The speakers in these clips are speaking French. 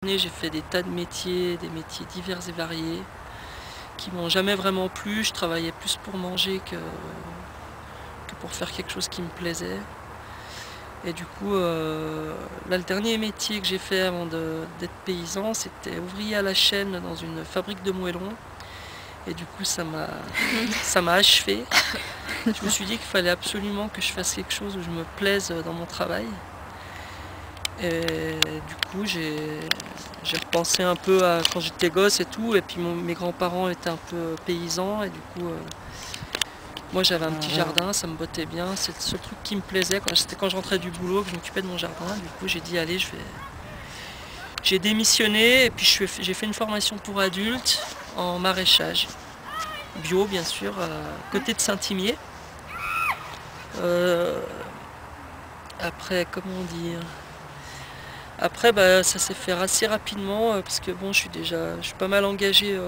J'ai fait des tas de métiers, des métiers divers et variés, qui m'ont jamais vraiment plu. Je travaillais plus pour manger que pour faire quelque chose qui me plaisait. Et du coup, là, le dernier métier que j'ai fait avant d'être paysan, c'était ouvrier à la chaîne dans une fabrique de moellons. Et du coup, ça m'a achevé. Je me suis dit qu'il fallait absolument que je fasse quelque chose où je me plaise dans mon travail. Et du coup, j'ai repensé un peu à quand j'étais gosse et tout. Et puis mes grands-parents étaient un peu paysans. Et du coup, moi j'avais un petit jardin, ça me bottait bien. C'est le seul truc qui me plaisait. C'était quand je rentrais du boulot que je m'occupais de mon jardin. Du coup, j'ai dit, allez, j'ai démissionné. Et puis j'ai fait une formation pour adultes en maraîchage. Bio, bien sûr, à côté de Saint-Imier. Après, comment dire? Après, ça s'est fait assez rapidement parce que bon, je suis pas mal engagé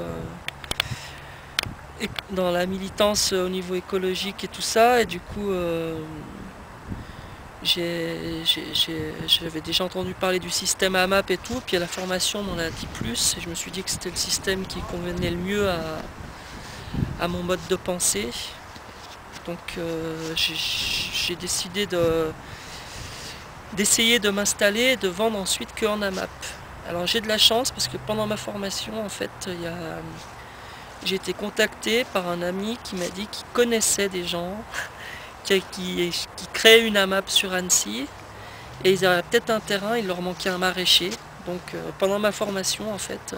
dans la militance au niveau écologique et tout ça. Et du coup, j'avais déjà entendu parler du système AMAP et tout. Puis à la formation, on m'en a dit plus. Et je me suis dit que c'était le système qui convenait le mieux à mon mode de pensée. Donc j'ai décidé d'essayer de m'installer et de vendre ensuite qu'en AMAP. Alors j'ai de la chance parce que pendant ma formation, en fait, j'ai été contactée par un ami qui m'a dit qu'il connaissait des gens qui créaient une AMAP sur Annecy et ils avaient peut-être un terrain, il leur manquait un maraîcher. Donc pendant ma formation, en fait,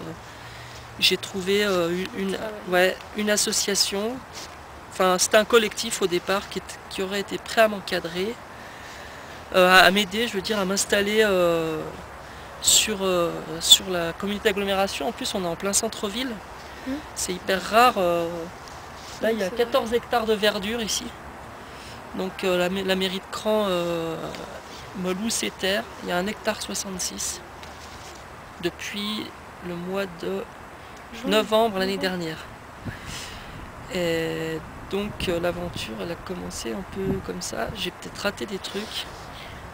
j'ai trouvé une association, enfin c'était un collectif au départ qui aurait été prêt à m'encadrer. À m'aider, je veux dire, à m'installer sur la communauté d'agglomération. En plus, on est en plein centre-ville. C'est hyper rare. Là, il y a 14 hectares de verdure ici. Donc la mairie de Cran me loue ses terres. Il y a 1,66 hectare depuis le mois de novembre l'année dernière. Et donc l'aventure, elle a commencé un peu comme ça. J'ai peut-être raté des trucs.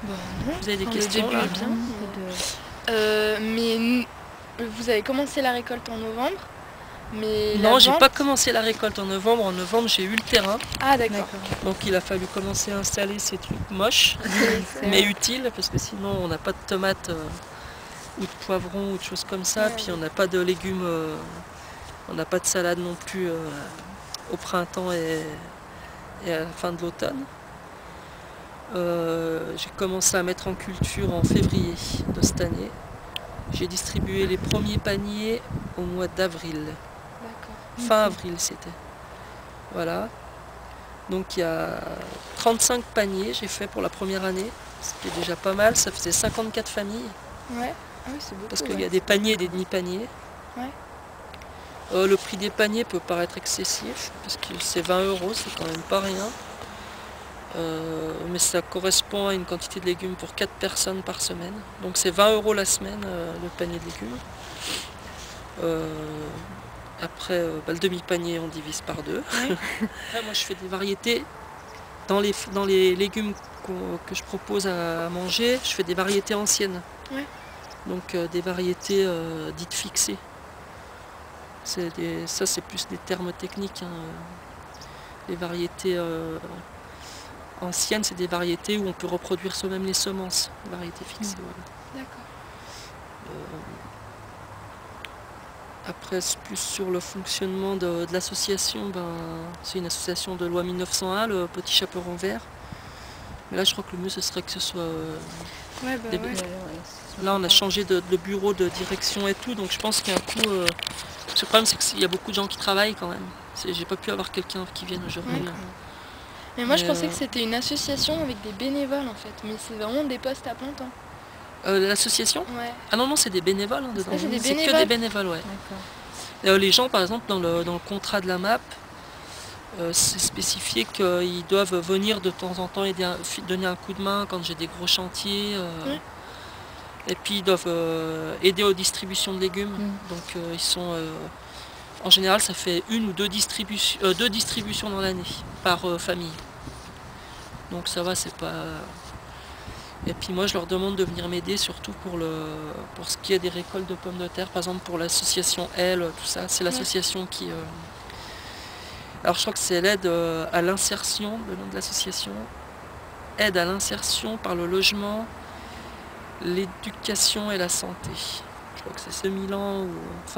Bon, vous avez des questions là? Mais vous avez commencé la récolte en novembre, mais non, j'ai pas commencé la récolte en novembre. En novembre, j'ai eu le terrain. Ah d'accord. Donc il a fallu commencer à installer ces trucs moches, mais utiles, parce que sinon on n'a pas de tomates ou de poivrons ou de choses comme ça. Puis on n'a pas de légumes, on n'a pas de salade non plus au printemps et à la fin de l'automne. J'ai commencé à mettre en culture en février de cette année. J'ai distribué les premiers paniers au mois d'avril. Fin avril c'était. Voilà. Donc il y a 35 paniers j'ai fait pour la première année. C'était déjà pas mal, ça faisait 54 familles. Ouais. Ah oui, c'est beaucoup. Parce qu'il y a des paniers et des demi-paniers. Ouais. Le prix des paniers peut paraître excessif, parce que c'est 20 €, c'est quand même pas rien. Mais ça correspond à une quantité de légumes pour 4 personnes par semaine. Donc c'est 20 € la semaine, le panier de légumes. Après, le demi-panier, on divise par 2. Après, moi, je fais des variétés. Dans les légumes que je propose à manger, je fais des variétés anciennes. Ouais. Donc des variétés dites fixées. Ça, c'est plus des termes techniques. Hein. Les variétés anciennes, c'est des variétés où on peut reproduire soi-même les semences. Variétés fixées. Voilà. D'accord. Après, plus sur le fonctionnement de l'association, c'est une association de loi 1901, le Petit Chaperon Vert. Mais là, je crois que le mieux, ce serait que ce soit... Là, on a changé de bureau de direction et tout, donc je pense qu'il y a un coup... Le problème, c'est qu'il y a beaucoup de gens qui travaillent quand même. J'ai pas pu avoir quelqu'un qui vienne aujourd'hui. Mais moi, je pensais que c'était une association avec des bénévoles, en fait. Mais c'est vraiment des postes à plein temps. L'association? Ouais. Ah non, c'est des bénévoles hein, dedans. C'est que des bénévoles, ouais. Les gens, par exemple, dans le contrat de la MAP, c'est spécifié qu'ils doivent venir de temps en temps donner un coup de main quand j'ai des gros chantiers. Et puis ils doivent aider aux distributions de légumes. Donc ils sont... en général, ça fait une ou deux distributions dans l'année par famille. Donc ça va, c'est pas... Et puis moi, je leur demande de venir m'aider, surtout pour ce qui est des récoltes de pommes de terre, par exemple pour l'association Elle, tout ça. C'est l'association qui... Alors je crois que c'est l'aide à l'insertion, le nom de l'association. Aide à l'insertion par le logement, l'éducation et la santé. Je crois que c'est ce Milan ou... Enfin,